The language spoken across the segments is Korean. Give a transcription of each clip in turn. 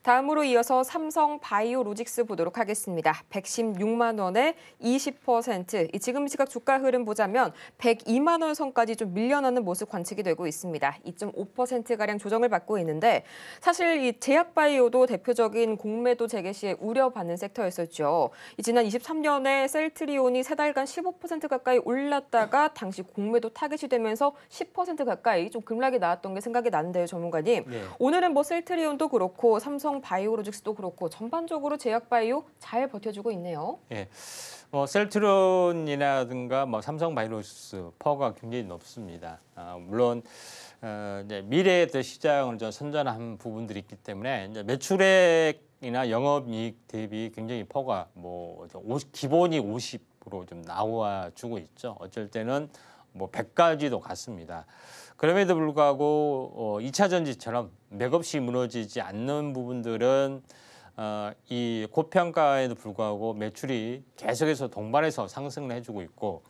다음으로 이어서 삼성 바이오로직스 보도록 하겠습니다. 116만 원에 20%, 지금 시각 주가 흐름 보자면 102만 원 선까지 좀 밀려나는 모습 관측이 되고 있습니다. 2.5%가량 조정을 받고 있는데 사실 이 제약바이오도 대표적인 공매도 재개 시에 우려받는 섹터였었죠. 지난 23년에 셀트리온이 3달간 15% 가까이 올랐다가 당시 공매도 타겟이 되면서 10% 가까이 좀 급락이 나왔던 게 생각이 나는데요, 전문가님. 네. 오늘은 뭐 셀트리온도 그렇고 삼성 바이오로직스도 그렇고 전반적으로 제약바이오 잘 버텨주고 있네요. 예. 셀트리온이라든가 삼성 바이오로직스 퍼가 굉장히 높습니다. 물론 이제 미래의 시장을 좀 선전한 부분들이 있기 때문에 이제 매출액이나 영업이익 대비 굉장히 퍼가 기본이 50% 좀 나와주고 있죠. 어쩔 때는 100까지도 갔습니다. 그럼에도 불구하고 2차 전지처럼 맥없이 무너지지 않는 부분들은 이 고평가에도 불구하고 매출이 계속해서 동반해서 상승을 해주고 있고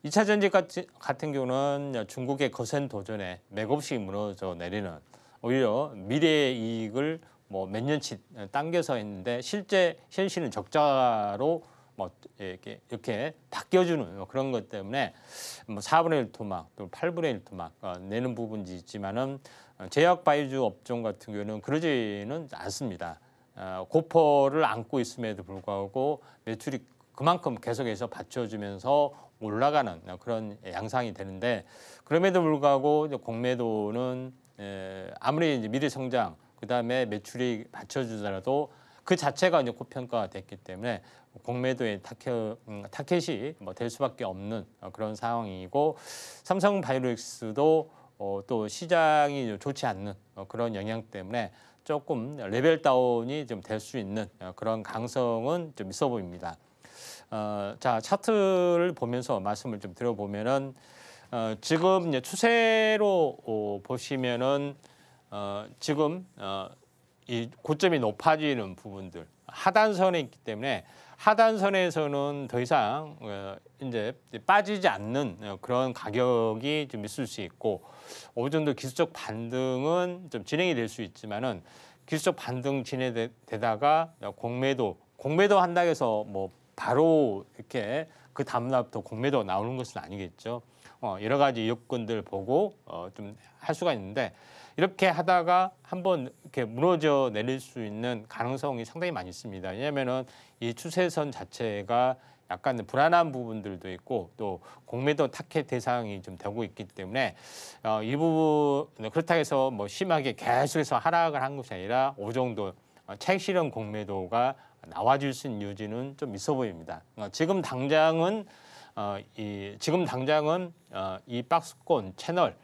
2차 전지 같은 경우는 중국의 거센 도전에 맥없이 무너져 내리는 오히려 미래의 이익을 몇 년치 당겨서 했는데 실제 현실은 적자로 이렇게 바뀌어주는 그런 것 때문에 4분의 1 토막 또 8분의 1 토막 내는 부분이 있지만은 제약 바이오 업종 같은 경우는 그러지는 않습니다. 고퍼를 안고 있음에도 불구하고 매출이 그만큼 계속해서 받쳐주면서 올라가는 그런 양상이 되는데 그럼에도 불구하고 공매도는 아무리 이제 미래 성장 그다음에 매출이 받쳐주더라도 그 자체가 이제 고평가가 됐기 때문에 공매도의 타켓이 될 수밖에 없는 그런 상황이고 삼성 바이오로직스도 또 시장이 좋지 않는 그런 영향 때문에 조금 레벨 다운이 좀 될 수 있는 그런 가능성은 좀 있어 보입니다. 자, 차트를 보면서 말씀을 좀 드려보면은 지금 이제 추세로 보시면은 지금 이 고점이 높아지는 부분들 하단선에 있기 때문에 하단선에서는 더 이상 이제 빠지지 않는 그런 가격이 좀 있을 수 있고 어느 정도 기술적 반등은 좀 진행이 될 수 있지만은 기술적 반등 진행되다가 공매도 한다고 해서 바로 이렇게 그 다음날부터 공매도 나오는 것은 아니겠죠. 여러 가지 여건들 보고 좀 할 수가 있는데 이렇게 하다가 한번 이렇게 무너져 내릴 수 있는 가능성이 상당히 많이 있습니다. 왜냐하면은 이 추세선 자체가 약간 불안한 부분들도 있고 또 공매도 타켓 대상이 좀 되고 있기 때문에 이 부분 그렇다고 해서 심하게 계속해서 하락을 한 것이 아니라 어느 정도 차익 실현 공매도가 나와줄 수 있는 여지는 좀 있어 보입니다. 지금 당장은 이 박스권 채널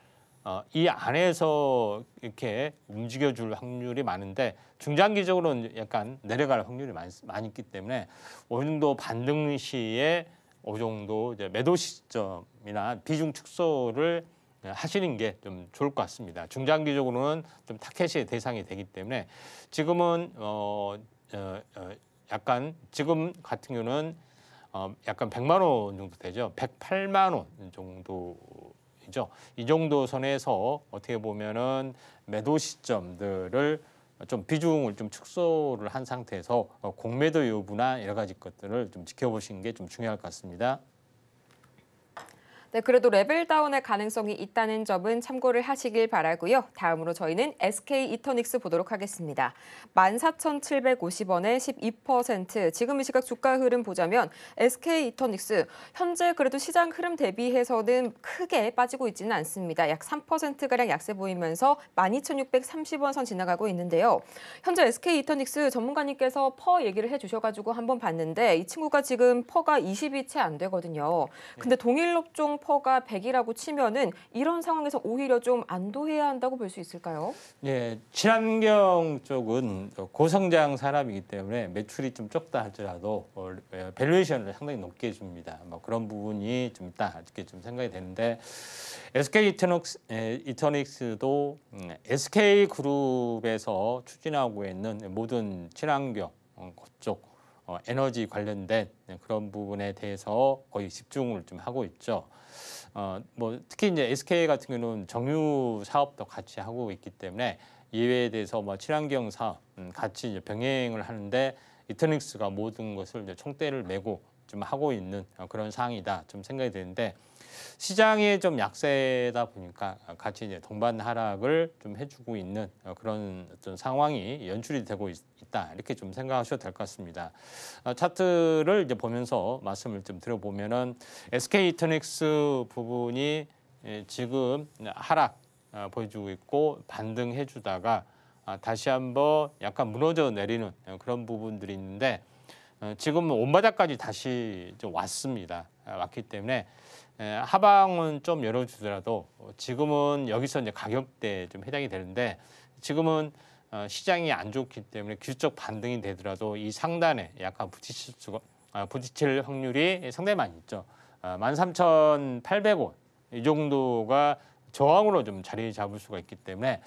이 안에서 이렇게 움직여줄 확률이 많은데 중장기적으로는 약간 내려갈 확률이 많이 있기 때문에 어느 정도 반등 시에 어느 정도 이제 매도 시점이나 비중 축소를 하시는 게 좀 좋을 것 같습니다. 중장기적으로는 좀 타켓의 대상이 되기 때문에 지금은 약간 지금 같은 경우는 약간 100만 원 정도 되죠. 108만 원 정도. 이 정도 선에서 어떻게 보면은 매도 시점들을 좀 비중을 좀 축소를 한 상태에서 공매도 여부나 여러 가지 것들을 좀 지켜보시는 게 좀 중요할 것 같습니다. 네, 그래도 레벨 다운의 가능성이 있다는 점은 참고를 하시길 바라고요. 다음으로 저희는 SK 이터닉스 보도록 하겠습니다. 14,750원에 12%, 지금 이 시각 주가 흐름 보자면 SK 이터닉스 현재 그래도 시장 흐름 대비해서는 크게 빠지고 있지는 않습니다. 약 3%가량 약세 보이면서 12,630원 선 지나가고 있는데요. 현재 SK 이터닉스 전문가님께서 퍼 얘기를 해주셔가지고 한번 봤는데 이 친구가 지금 퍼가 20이 채 안 되거든요. 근데 동일 업종 퍼가 100이라고 치면은 이런 상황에서 오히려 좀 안도해야 한다고 볼 수 있을까요? 예, 친환경 쪽은 고성장 산업이기 때문에 매출이 좀 적다 할지라도 밸류에이션을 상당히 높게 해줍니다. 그런 부분이 좀 있다 이렇게 좀 생각이 되는데 SK 이터닉스도 SK 그룹에서 추진하고 있는 모든 친환경 그쪽 에너지 관련된 그런 부분에 대해서 거의 집중을 좀 하고 있죠. 특히 이제 SK 같은 경우는 정유 사업도 같이 하고 있기 때문에 이외에 대해서 뭐 친환경 사업 같이 이제 병행을 하는데 이터닉스가 모든 것을 이제 총대를 메고 좀 하고 있는 그런 상황이다 좀 생각이 되는데 시장이 좀 약세다 보니까 같이 이제 동반 하락을 좀 해주고 있는 그런 어떤 상황이 연출이 되고 있다 이렇게 좀 생각하셔도 될 것 같습니다. 차트를 이제 보면서 말씀을 좀 드려보면은 SK 이터닉스 부분이 지금 하락 보여주고 있고 반등해주다가 다시 한번 약간 무너져 내리는 그런 부분들이 있는데 지금은 온바닥까지 다시 좀 왔습니다. 왔기 때문에 하방은 좀 열어주더라도 지금은 여기서 이제 가격대에 좀 해당이 되는데 지금은 시장이 안 좋기 때문에 기술적 반등이 되더라도 이 상단에 약간 부딪힐 확률이 상당히 많이 있죠. 13,800원 이 정도가 저항으로 좀 자리 잡을 수가 있기 때문에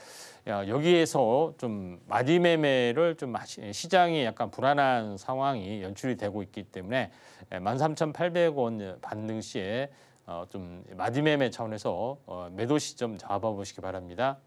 여기에서 좀 마디매매를 좀 시장이 약간 불안한 상황이 연출이 되고 있기 때문에 13,800원 반등 시에 좀 마디매매 차원에서 매도 시점 잡아보시기 바랍니다.